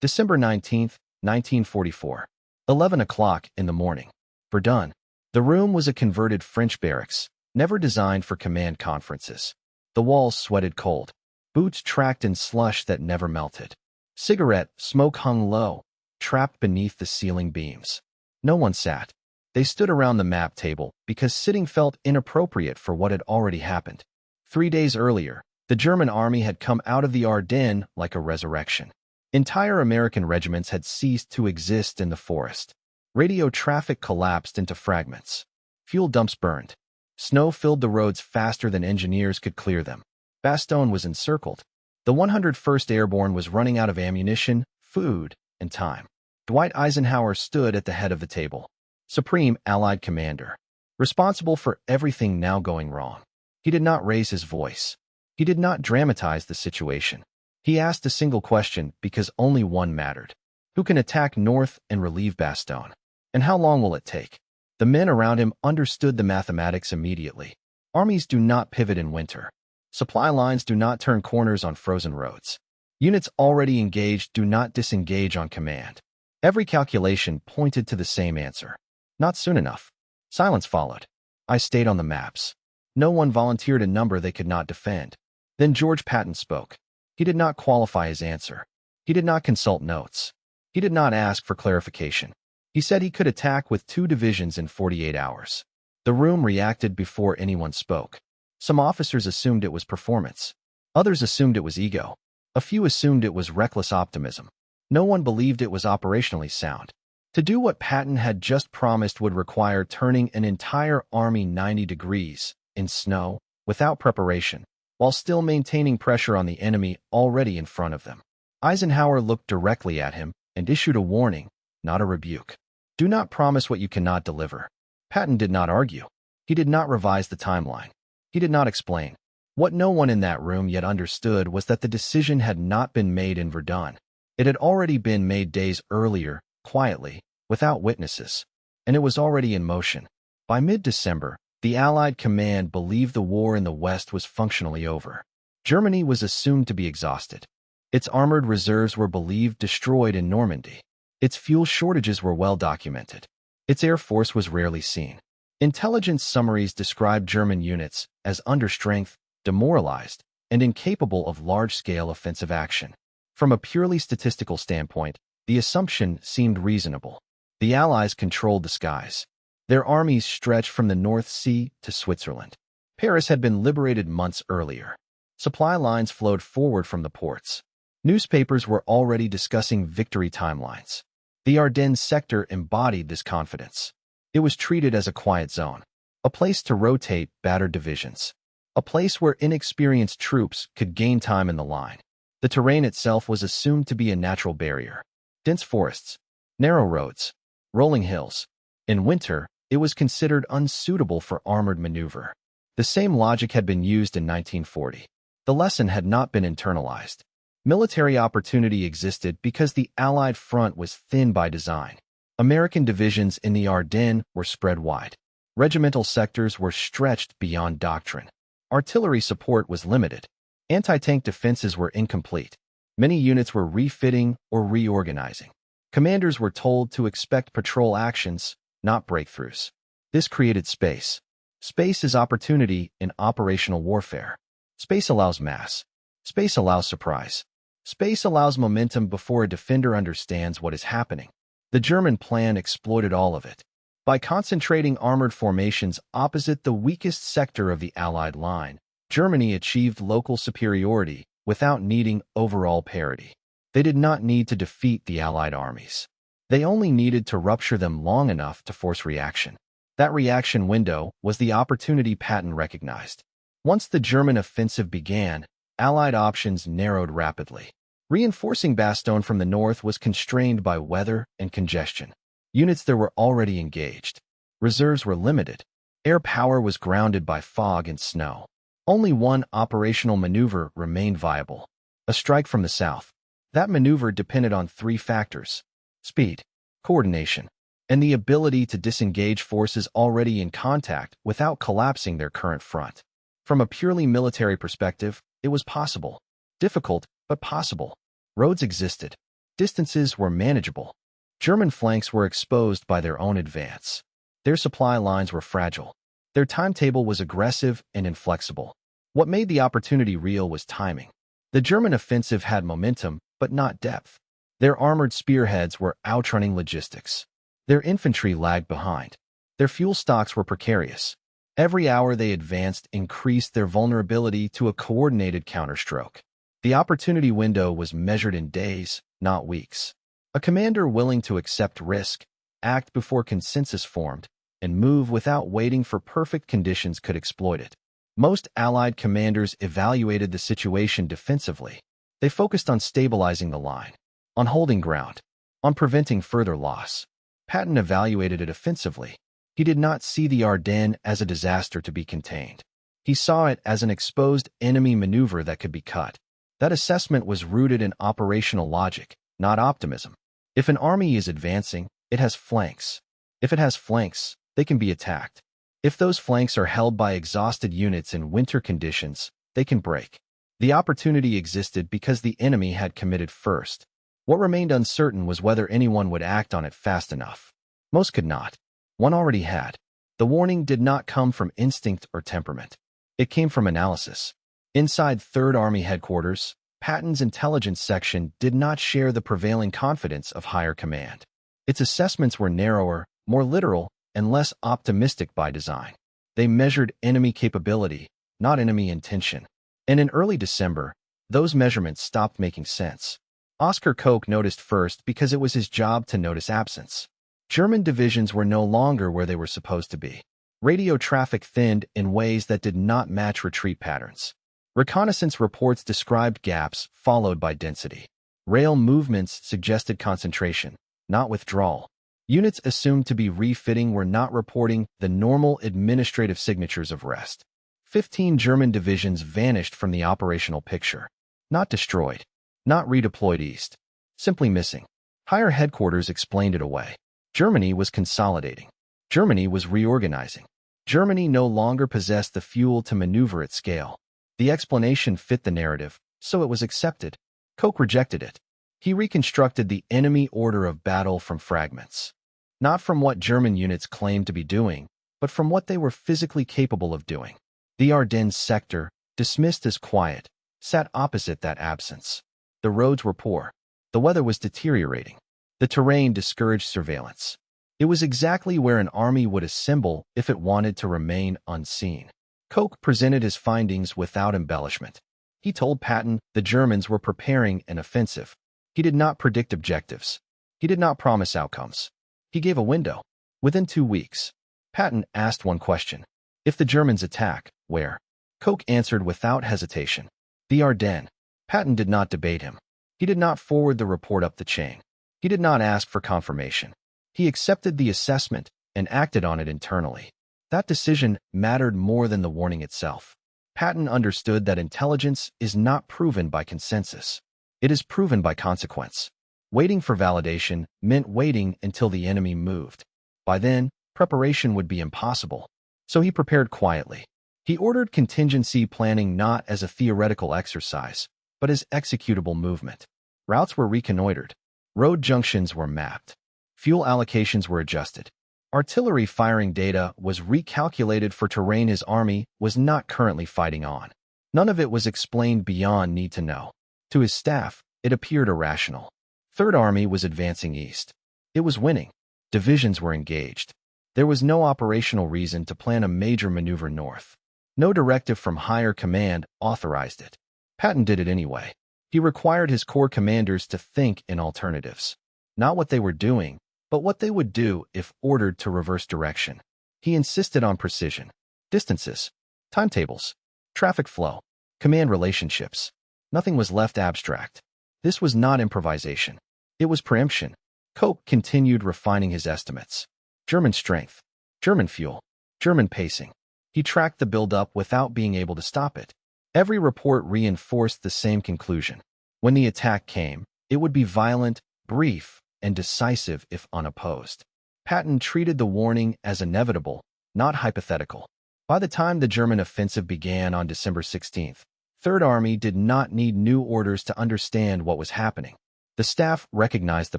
December 19th, 1944. 11 o'clock in the morning. Verdun. The room was a converted French barracks, never designed for command conferences. The walls sweated cold. Boots tracked in slush that never melted. Cigarette smoke hung low, trapped beneath the ceiling beams. No one sat. They stood around the map table because sitting felt inappropriate for what had already happened. 3 days earlier, the German army had come out of the Ardennes like a resurrection. Entire American regiments had ceased to exist in the forest. Radio traffic collapsed into fragments. Fuel dumps burned. Snow filled the roads faster than engineers could clear them. Bastogne was encircled. The 101st Airborne was running out of ammunition, food, and time. Dwight Eisenhower stood at the head of the table. Supreme Allied Commander. Responsible for everything now going wrong. He did not raise his voice. He did not dramatize the situation. He asked a single question because only one mattered. Who can attack north and relieve Bastogne? And how long will it take? The men around him understood the mathematics immediately. Armies do not pivot in winter. Supply lines do not turn corners on frozen roads. Units already engaged do not disengage on command. Every calculation pointed to the same answer. Not soon enough. Silence followed. I stayed on the maps. No one volunteered a number they could not defend. Then George Patton spoke. He did not qualify his answer. He did not consult notes. He did not ask for clarification. He said he could attack with 2 divisions in 48 hours. The room reacted before anyone spoke. Some officers assumed it was performance. Others assumed it was ego. A few assumed it was reckless optimism. No one believed it was operationally sound. To do what Patton had just promised would require turning an entire army 90 degrees in snow without preparation, while still maintaining pressure on the enemy already in front of them. Eisenhower looked directly at him and issued a warning, not a rebuke. Do not promise what you cannot deliver. Patton did not argue. He did not revise the timeline. He did not explain. What no one in that room yet understood was that the decision had not been made in Verdun. It had already been made days earlier, quietly, without witnesses, and it was already in motion. By mid-December, the Allied command believed the war in the West was functionally over. Germany was assumed to be exhausted. Its armored reserves were believed destroyed in Normandy. Its fuel shortages were well documented. Its air force was rarely seen. Intelligence summaries described German units as understrength, demoralized, and incapable of large-scale offensive action. From a purely statistical standpoint, the assumption seemed reasonable. The Allies controlled the skies. Their armies stretched from the North Sea to Switzerland. Paris had been liberated months earlier. Supply lines flowed forward from the ports. Newspapers were already discussing victory timelines. The Ardennes sector embodied this confidence. It was treated as a quiet zone, a place to rotate battered divisions, a place where inexperienced troops could gain time in the line. The terrain itself was assumed to be a natural barrier. Dense forests, narrow roads, rolling hills. In winter, it was considered unsuitable for armored maneuver. The same logic had been used in 1940. The lesson had not been internalized. Military opportunity existed because the Allied front was thin by design. American divisions in the Ardennes were spread wide. Regimental sectors were stretched beyond doctrine. Artillery support was limited. Anti-tank defenses were incomplete. Many units were refitting or reorganizing. Commanders were told to expect patrol actions, not breakthroughs. This created space. Space is opportunity in operational warfare. Space allows mass. Space allows surprise. Space allows momentum before a defender understands what is happening. The German plan exploited all of it. By concentrating armored formations opposite the weakest sector of the Allied line, Germany achieved local superiority without needing overall parity. They did not need to defeat the Allied armies. They only needed to rupture them long enough to force reaction. That reaction window was the opportunity Patton recognized. Once the German offensive began, Allied options narrowed rapidly. Reinforcing Bastogne from the north was constrained by weather and congestion. Units there were already engaged. Reserves were limited. Air power was grounded by fog and snow. Only one operational maneuver remained viable: a strike from the south. That maneuver depended on 3 factors: speed, coordination, and the ability to disengage forces already in contact without collapsing their current front. From a purely military perspective, it was possible. Difficult, but possible. Roads existed. Distances were manageable. German flanks were exposed by their own advance. Their supply lines were fragile. Their timetable was aggressive and inflexible. What made the opportunity real was timing. The German offensive had momentum, but not depth. Their armored spearheads were outrunning logistics. Their infantry lagged behind. Their fuel stocks were precarious. Every hour they advanced increased their vulnerability to a coordinated counterstroke. The opportunity window was measured in days, not weeks. A commander willing to accept risk, act before consensus formed, and move without waiting for perfect conditions could exploit it. Most Allied commanders evaluated the situation defensively. They focused on stabilizing the line, on holding ground, on preventing further loss. Patton evaluated it offensively. He did not see the Ardennes as a disaster to be contained. He saw it as an exposed enemy maneuver that could be cut. That assessment was rooted in operational logic, not optimism. If an army is advancing, it has flanks. If it has flanks, they can be attacked. If those flanks are held by exhausted units in winter conditions, they can break. The opportunity existed because the enemy had committed first. What remained uncertain was whether anyone would act on it fast enough. Most could not. One already had. The warning did not come from instinct or temperament. It came from analysis. Inside Third Army headquarters, Patton's intelligence section did not share the prevailing confidence of higher command. Its assessments were narrower, more literal, and less optimistic by design. They measured enemy capability, not enemy intention. And in early December, those measurements stopped making sense. Oskar Koch noticed first because it was his job to notice absence. German divisions were no longer where they were supposed to be. Radio traffic thinned in ways that did not match retreat patterns. Reconnaissance reports described gaps followed by density. Rail movements suggested concentration, not withdrawal. Units assumed to be refitting were not reporting the normal administrative signatures of rest. 15 German divisions vanished from the operational picture. Not destroyed. Not redeployed east. Simply missing. Higher headquarters explained it away. Germany was consolidating. Germany was reorganizing. Germany no longer possessed the fuel to maneuver at scale. The explanation fit the narrative, so it was accepted. Koch rejected it. He reconstructed the enemy order of battle from fragments. Not from what German units claimed to be doing, but from what they were physically capable of doing. The Ardennes sector, dismissed as quiet, sat opposite that absence. The roads were poor. The weather was deteriorating. The terrain discouraged surveillance. It was exactly where an army would assemble if it wanted to remain unseen. Koch presented his findings without embellishment. He told Patton the Germans were preparing an offensive. He did not predict objectives. He did not promise outcomes. He gave a window. Within 2 weeks, Patton asked one question. If the Germans attack, where? Koch answered without hesitation. The Ardennes. Patton did not debate him. He did not forward the report up the chain. He did not ask for confirmation. He accepted the assessment and acted on it internally. That decision mattered more than the warning itself. Patton understood that intelligence is not proven by consensus. It is proven by consequence. Waiting for validation meant waiting until the enemy moved. By then, preparation would be impossible. So he prepared quietly. He ordered contingency planning not as a theoretical exercise, but as executable movement. Routes were reconnoitered. Road junctions were mapped. Fuel allocations were adjusted. Artillery firing data was recalculated for terrain his army was not currently fighting on. None of it was explained beyond need to know. To his staff, it appeared irrational. Third Army was advancing east. It was winning. Divisions were engaged. There was no operational reason to plan a major maneuver north. No directive from higher command authorized it. Patton did it anyway. He required his corps commanders to think in alternatives. Not what they were doing, but what they would do if ordered to reverse direction. He insisted on precision. Distances. Timetables. Traffic flow. Command relationships. Nothing was left abstract. This was not improvisation. It was preemption. Koch continued refining his estimates. German strength. German fuel. German pacing. He tracked the buildup without being able to stop it. Every report reinforced the same conclusion. When the attack came, it would be violent, brief, and decisive if unopposed. Patton treated the warning as inevitable, not hypothetical. By the time the German offensive began on December 16th, Third Army did not need new orders to understand what was happening. The staff recognized the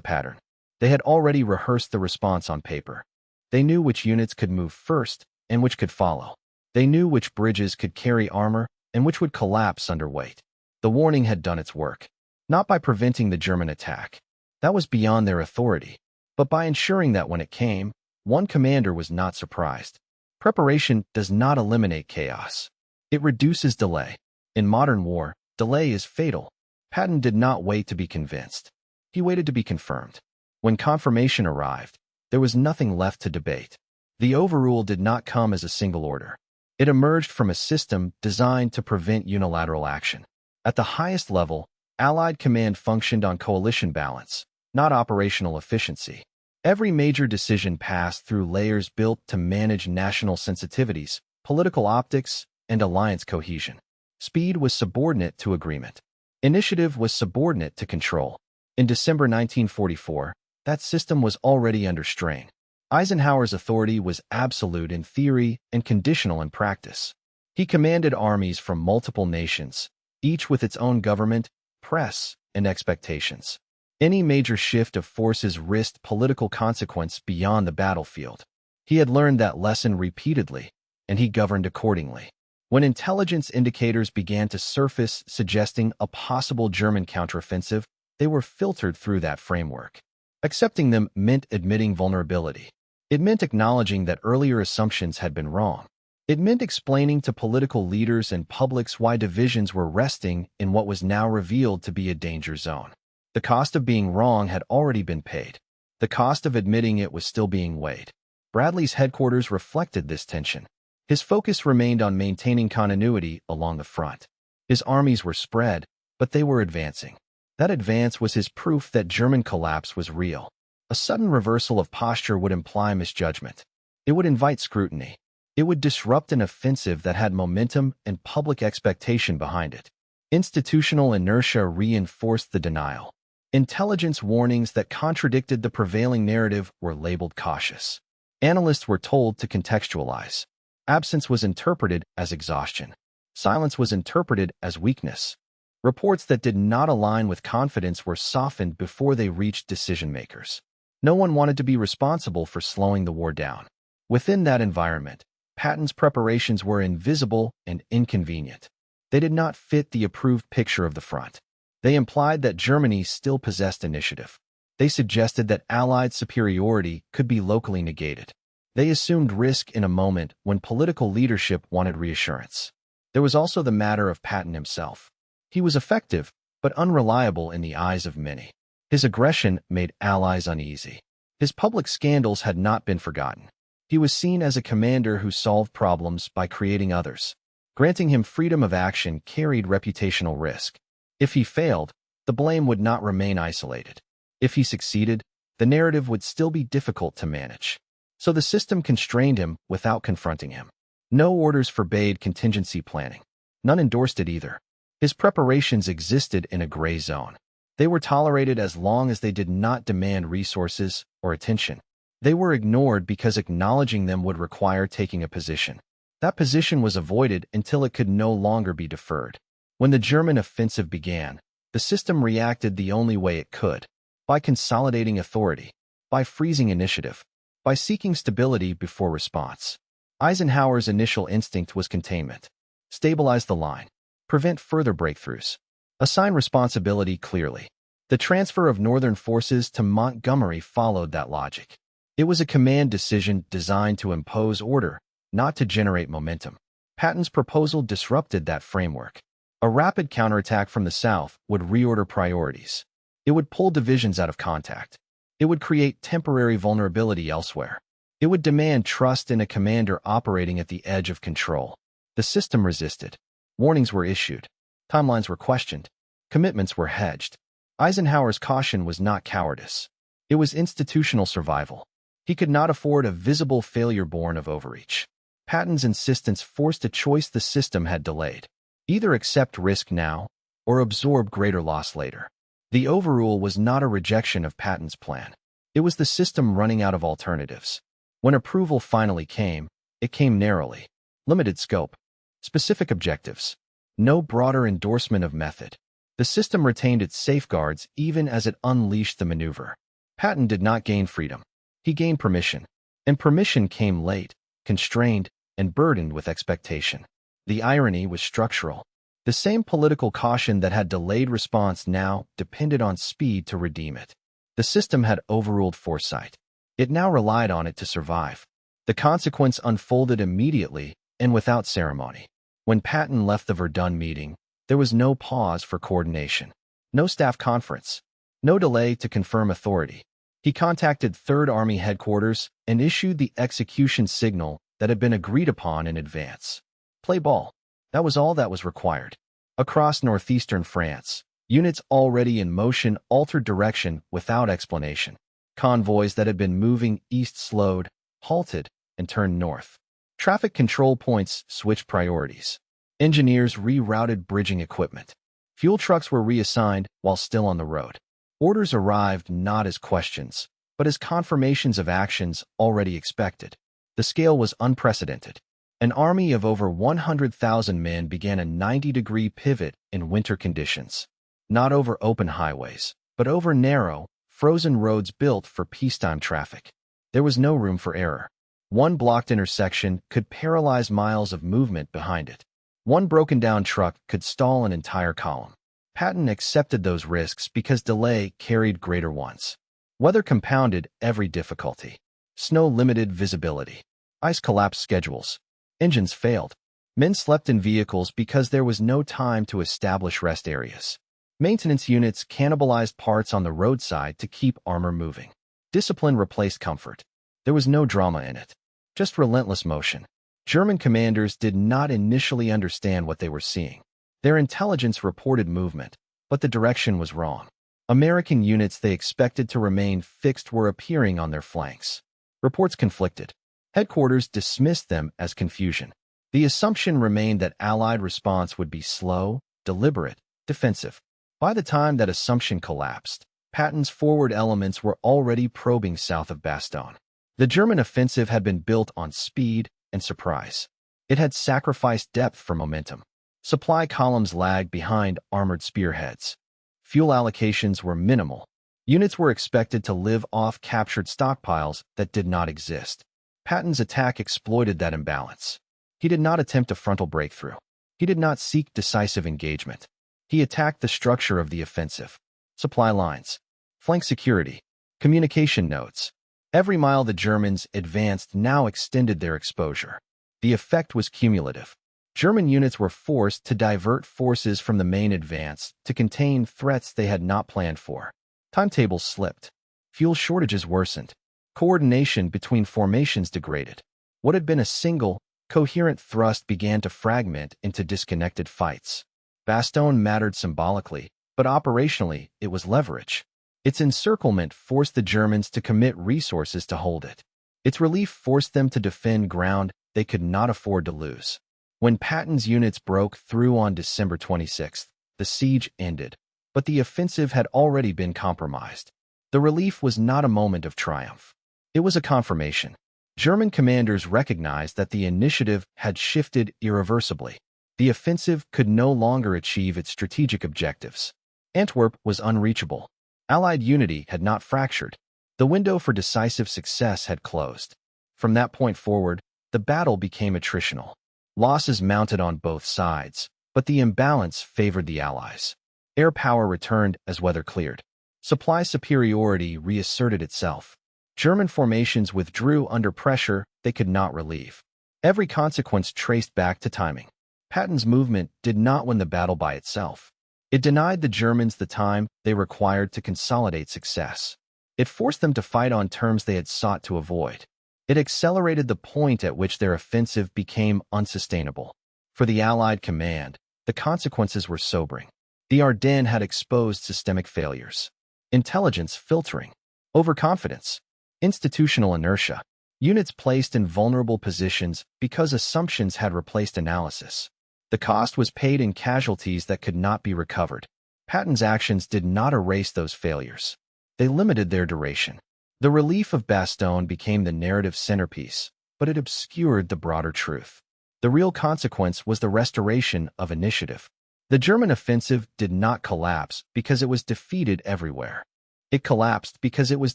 pattern. They had already rehearsed the response on paper. They knew which units could move first and which could follow. They knew which bridges could carry armor and which would collapse under weight. The warning had done its work, not by preventing the German attack. That was beyond their authority, but by ensuring that when it came, one commander was not surprised. Preparation does not eliminate chaos. It reduces delay. In modern war, delay is fatal. Patton did not wait to be convinced. He waited to be confirmed. When confirmation arrived, there was nothing left to debate. The overrule did not come as a single order. It emerged from a system designed to prevent unilateral action. At the highest level, Allied command functioned on coalition balance, not operational efficiency. Every major decision passed through layers built to manage national sensitivities, political optics, and alliance cohesion. Speed was subordinate to agreement. Initiative was subordinate to control. In December 1944, that system was already under strain. Eisenhower's authority was absolute in theory and conditional in practice. He commanded armies from multiple nations, each with its own government, press, and expectations. Any major shift of forces risked political consequence beyond the battlefield. He had learned that lesson repeatedly, and he governed accordingly. When intelligence indicators began to surface suggesting a possible German counteroffensive, they were filtered through that framework. Accepting them meant admitting vulnerability. It meant acknowledging that earlier assumptions had been wrong. It meant explaining to political leaders and publics why divisions were resting in what was now revealed to be a danger zone. The cost of being wrong had already been paid. The cost of admitting it was still being weighed. Bradley's headquarters reflected this tension. His focus remained on maintaining continuity along the front. His armies were spread, but they were advancing. That advance was his proof that German collapse was real. A sudden reversal of posture would imply misjudgment. It would invite scrutiny. It would disrupt an offensive that had momentum and public expectation behind it. Institutional inertia reinforced the denial. Intelligence warnings that contradicted the prevailing narrative were labeled cautious. Analysts were told to contextualize. Absence was interpreted as exhaustion. Silence was interpreted as weakness. Reports that did not align with confidence were softened before they reached decision-makers. No one wanted to be responsible for slowing the war down. Within that environment, Patton's preparations were invisible and inconvenient. They did not fit the approved picture of the front. They implied that Germany still possessed initiative. They suggested that Allied superiority could be locally negated. They assumed risk in a moment when political leadership wanted reassurance. There was also the matter of Patton himself. He was effective, but unreliable in the eyes of many. His aggression made allies uneasy. His public scandals had not been forgotten. He was seen as a commander who solved problems by creating others. Granting him freedom of action carried reputational risk. If he failed, the blame would not remain isolated. If he succeeded, the narrative would still be difficult to manage. So the system constrained him without confronting him. No orders forbade contingency planning. None endorsed it either. His preparations existed in a gray zone. They were tolerated as long as they did not demand resources or attention. They were ignored because acknowledging them would require taking a position. That position was avoided until it could no longer be deferred. When the German offensive began, the system reacted the only way it could, by consolidating authority, by freezing initiative, by seeking stability before response. Eisenhower's initial instinct was containment. Stabilize the line. Prevent further breakthroughs. Assign responsibility clearly. The transfer of Northern forces to Montgomery followed that logic. It was a command decision designed to impose order, not to generate momentum. Patton's proposal disrupted that framework. A rapid counterattack from the south would reorder priorities. It would pull divisions out of contact. It would create temporary vulnerability elsewhere. It would demand trust in a commander operating at the edge of control. The system resisted. Warnings were issued. Timelines were questioned. Commitments were hedged. Eisenhower's caution was not cowardice. It was institutional survival. He could not afford a visible failure born of overreach. Patton's insistence forced a choice the system had delayed. Either accept risk now, or absorb greater loss later. The overrule was not a rejection of Patton's plan. It was the system running out of alternatives. When approval finally came, it came narrowly. Limited scope. Specific objectives. No broader endorsement of method. The system retained its safeguards even as it unleashed the maneuver. Patton did not gain freedom. He gained permission. And permission came late, constrained, and burdened with expectation. The irony was structural. The same political caution that had delayed response now depended on speed to redeem it. The system had overruled foresight. It now relied on it to survive. The consequence unfolded immediately and without ceremony. When Patton left the Verdun meeting, there was no pause for coordination, no staff conference, no delay to confirm authority. He contacted Third Army headquarters and issued the execution signal that had been agreed upon in advance. Play ball. That was all that was required. Across northeastern France, units already in motion altered direction without explanation. Convoys that had been moving east slowed, halted, and turned north. Traffic control points switched priorities. Engineers rerouted bridging equipment. Fuel trucks were reassigned while still on the road. Orders arrived not as questions, but as confirmations of actions already expected. The scale was unprecedented. An army of over 100,000 men began a 90-degree pivot in winter conditions. Not over open highways, but over narrow, frozen roads built for peacetime traffic. There was no room for error. One blocked intersection could paralyze miles of movement behind it. One broken-down truck could stall an entire column. Patton accepted those risks because delay carried greater ones. Weather compounded every difficulty. Snow limited visibility. Ice collapsed schedules. Engines failed. Men slept in vehicles because there was no time to establish rest areas. Maintenance units cannibalized parts on the roadside to keep armor moving. Discipline replaced comfort. There was no drama in it, just relentless motion. German commanders did not initially understand what they were seeing. Their intelligence reported movement, but the direction was wrong. American units they expected to remain fixed were appearing on their flanks. Reports conflicted. Headquarters dismissed them as confusion. The assumption remained that Allied response would be slow, deliberate, defensive. By the time that assumption collapsed, Patton's forward elements were already probing south of Bastogne. The German offensive had been built on speed and surprise. It had sacrificed depth for momentum. Supply columns lagged behind armored spearheads. Fuel allocations were minimal. Units were expected to live off captured stockpiles that did not exist. Patton's attack exploited that imbalance. He did not attempt a frontal breakthrough. He did not seek decisive engagement. He attacked the structure of the offensive. Supply lines, flank security, communication nodes. Every mile the Germans advanced now extended their exposure. The effect was cumulative. German units were forced to divert forces from the main advance to contain threats they had not planned for. Timetables slipped. Fuel shortages worsened. Coordination between formations degraded. What had been a single, coherent thrust began to fragment into disconnected fights. Bastogne mattered symbolically, but operationally it was leverage. Its encirclement forced the Germans to commit resources to hold it. Its relief forced them to defend ground they could not afford to lose. When Patton's units broke through on December 26th, the siege ended, but the offensive had already been compromised. The relief was not a moment of triumph. It was a confirmation. German commanders recognized that the initiative had shifted irreversibly. The offensive could no longer achieve its strategic objectives. Antwerp was unreachable. Allied unity had not fractured. The window for decisive success had closed. From that point forward, the battle became attritional. Losses mounted on both sides, but the imbalance favored the Allies. Air power returned as weather cleared. Supply superiority reasserted itself. German formations withdrew under pressure they could not relieve. Every consequence traced back to timing. Patton's movement did not win the battle by itself. It denied the Germans the time they required to consolidate success. It forced them to fight on terms they had sought to avoid. It accelerated the point at which their offensive became unsustainable. For the Allied command, the consequences were sobering. The Ardennes had exposed systemic failures. Intelligence filtering, overconfidence, institutional inertia, units placed in vulnerable positions because assumptions had replaced analysis. The cost was paid in casualties that could not be recovered. Patton's actions did not erase those failures. They limited their duration. The relief of Bastogne became the narrative centerpiece, but it obscured the broader truth. The real consequence was the restoration of initiative. The German offensive did not collapse because it was defeated everywhere. It collapsed because it was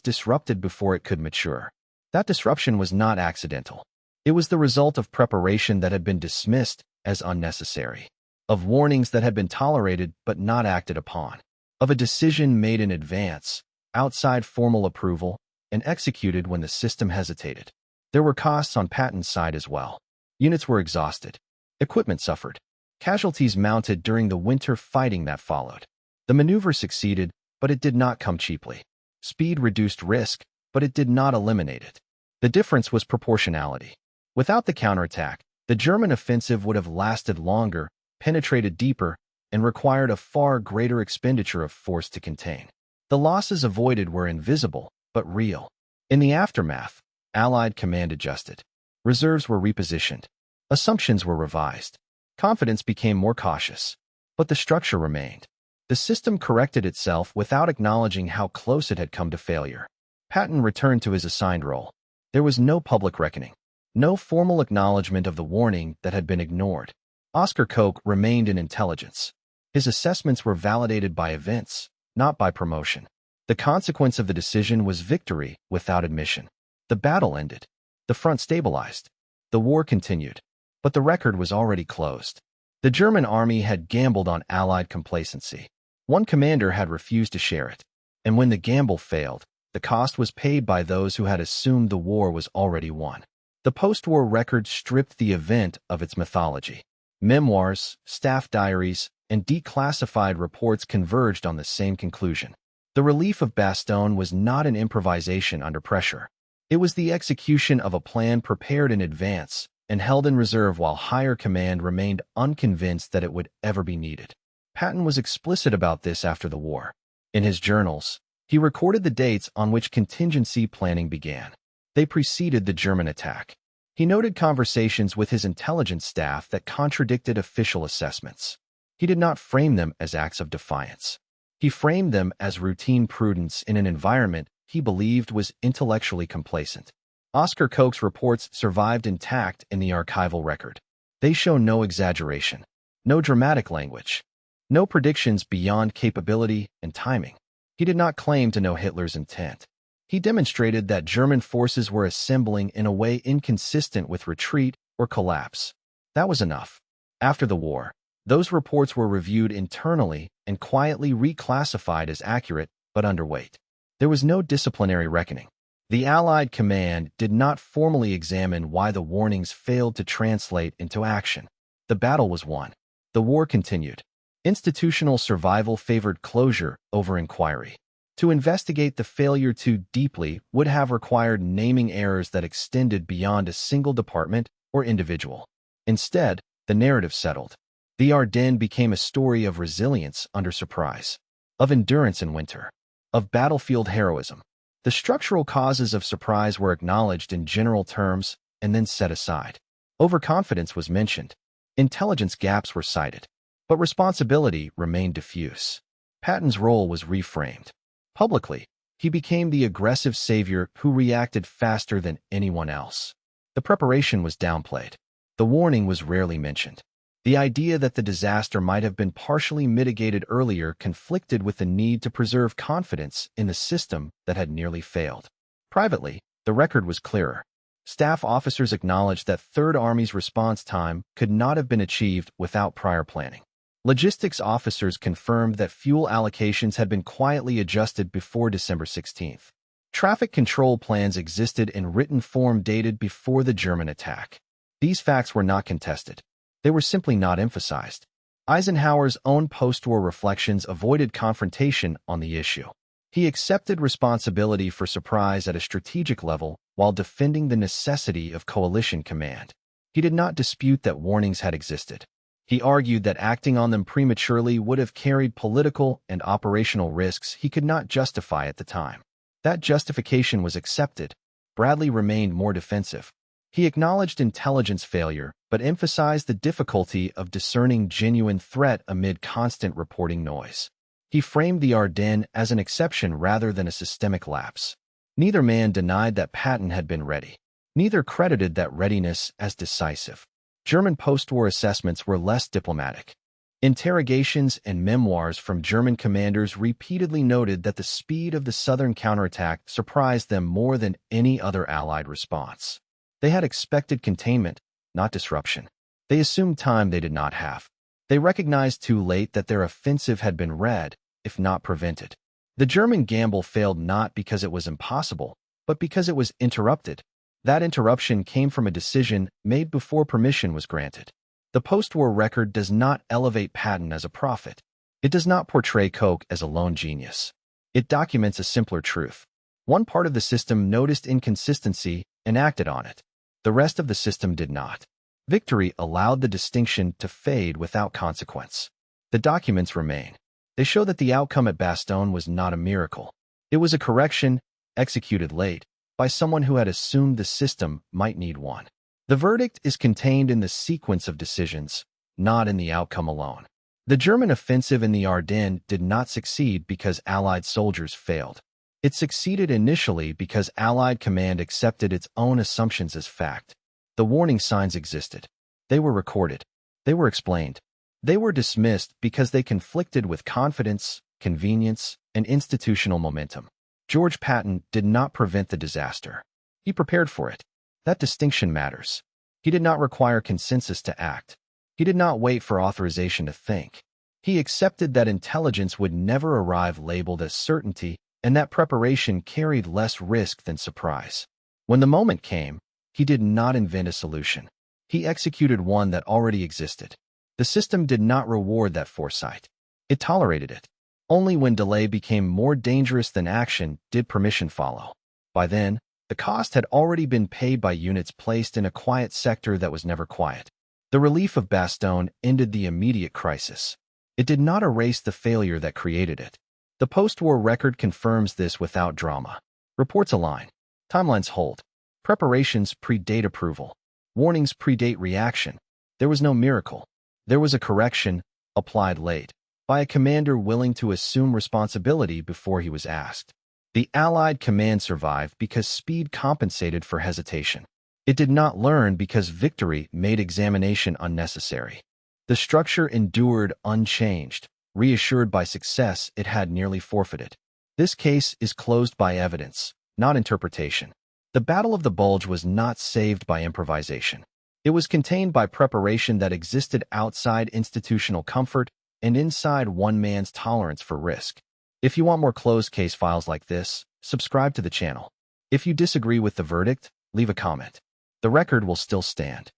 disrupted before it could mature. That disruption was not accidental. It was the result of preparation that had been dismissed as unnecessary, of warnings that had been tolerated but not acted upon, of a decision made in advance, outside formal approval, and executed when the system hesitated. There were costs on Patton's side as well. Units were exhausted. Equipment suffered. Casualties mounted during the winter fighting that followed. The maneuver succeeded, but it did not come cheaply. Speed reduced risk, but it did not eliminate it. The difference was proportionality. Without the counterattack, the German offensive would have lasted longer, penetrated deeper, and required a far greater expenditure of force to contain. The losses avoided were invisible, but real. In the aftermath, Allied command adjusted. Reserves were repositioned. Assumptions were revised. Confidence became more cautious. But the structure remained. The system corrected itself without acknowledging how close it had come to failure. Patton returned to his assigned role. There was no public reckoning. No formal acknowledgement of the warning that had been ignored. Oscar Koch remained in intelligence. His assessments were validated by events, not by promotion. The consequence of the decision was victory without admission. The battle ended. The front stabilized. The war continued. But the record was already closed. The German army had gambled on Allied complacency. One commander had refused to share it. And when the gamble failed, the cost was paid by those who had assumed the war was already won. The post-war record stripped the event of its mythology. Memoirs, staff diaries, and declassified reports converged on the same conclusion. The relief of Bastogne was not an improvisation under pressure. It was the execution of a plan prepared in advance and held in reserve while higher command remained unconvinced that it would ever be needed. Patton was explicit about this after the war. In his journals, he recorded the dates on which contingency planning began. They preceded the German attack. He noted conversations with his intelligence staff that contradicted official assessments. He did not frame them as acts of defiance. He framed them as routine prudence in an environment he believed was intellectually complacent. Oscar Koch's reports survived intact in the archival record. They show no exaggeration, no dramatic language, no predictions beyond capability and timing. He did not claim to know Hitler's intent. He demonstrated that German forces were assembling in a way inconsistent with retreat or collapse. That was enough. After the war, those reports were reviewed internally and quietly reclassified as accurate but underweight. There was no disciplinary reckoning. The Allied command did not formally examine why the warnings failed to translate into action. The battle was won. The war continued. Institutional survival favored closure over inquiry. To investigate the failure too deeply would have required naming errors that extended beyond a single department or individual. Instead, the narrative settled. The Ardennes became a story of resilience under surprise, of endurance in winter, of battlefield heroism. The structural causes of surprise were acknowledged in general terms and then set aside. Overconfidence was mentioned. Intelligence gaps were cited. But responsibility remained diffuse. Patton's role was reframed. Publicly, he became the aggressive savior who reacted faster than anyone else. The preparation was downplayed. The warning was rarely mentioned. The idea that the disaster might have been partially mitigated earlier conflicted with the need to preserve confidence in the system that had nearly failed. Privately, the record was clearer. Staff officers acknowledged that Third Army's response time could not have been achieved without prior planning. Logistics officers confirmed that fuel allocations had been quietly adjusted before December 16th. Traffic control plans existed in written form dated before the German attack. These facts were not contested. They were simply not emphasized. Eisenhower's own post-war reflections avoided confrontation on the issue. He accepted responsibility for surprise at a strategic level while defending the necessity of coalition command. He did not dispute that warnings had existed. He argued that acting on them prematurely would have carried political and operational risks he could not justify at the time. That justification was accepted. Bradley remained more defensive. He acknowledged intelligence failure, but emphasized the difficulty of discerning genuine threat amid constant reporting noise. He framed the Ardennes as an exception rather than a systemic lapse. Neither man denied that Patton had been ready. Neither credited that readiness as decisive. German post-war assessments were less diplomatic. Interrogations and memoirs from German commanders repeatedly noted that the speed of the Southern counterattack surprised them more than any other Allied response. They had expected containment, not disruption. They assumed time they did not have. They recognized too late that their offensive had been read, if not prevented. The German gamble failed not because it was impossible, but because it was interrupted. That interruption came from a decision made before permission was granted. The post-war record does not elevate Patton as a prophet. It does not portray Koch as a lone genius. It documents a simpler truth. One part of the system noticed inconsistency and acted on it. The rest of the system did not. Victory allowed the distinction to fade without consequence. The documents remain. They show that the outcome at Bastogne was not a miracle. It was a correction, executed late, by someone who had assumed the system might need one. The verdict is contained in the sequence of decisions, not in the outcome alone. The German offensive in the Ardennes did not succeed because Allied soldiers failed. It succeeded initially because Allied command accepted its own assumptions as fact. The warning signs existed. They were recorded. They were explained. They were dismissed because they conflicted with confidence, convenience, and institutional momentum. George Patton did not prevent the disaster. He prepared for it. That distinction matters. He did not require consensus to act. He did not wait for authorization to think. He accepted that intelligence would never arrive labeled as certainty and that preparation carried less risk than surprise. When the moment came, he did not invent a solution. He executed one that already existed. The system did not reward that foresight. It tolerated it. Only when delay became more dangerous than action did permission follow. By then, the cost had already been paid by units placed in a quiet sector that was never quiet. The relief of Bastogne ended the immediate crisis. It did not erase the failure that created it. The post-war record confirms this without drama. Reports align. Timelines hold. Preparations predate approval. Warnings predate reaction. There was no miracle. There was a correction, applied late, by a commander willing to assume responsibility before he was asked. The Allied command survived because speed compensated for hesitation. It did not learn because victory made examination unnecessary. The structure endured unchanged, reassured by success it had nearly forfeited. This case is closed by evidence, not interpretation. The Battle of the Bulge was not saved by improvisation. It was contained by preparation that existed outside institutional comfort and inside one man's tolerance for risk. If you want more closed case files like this, subscribe to the channel. If you disagree with the verdict, leave a comment. The record will still stand.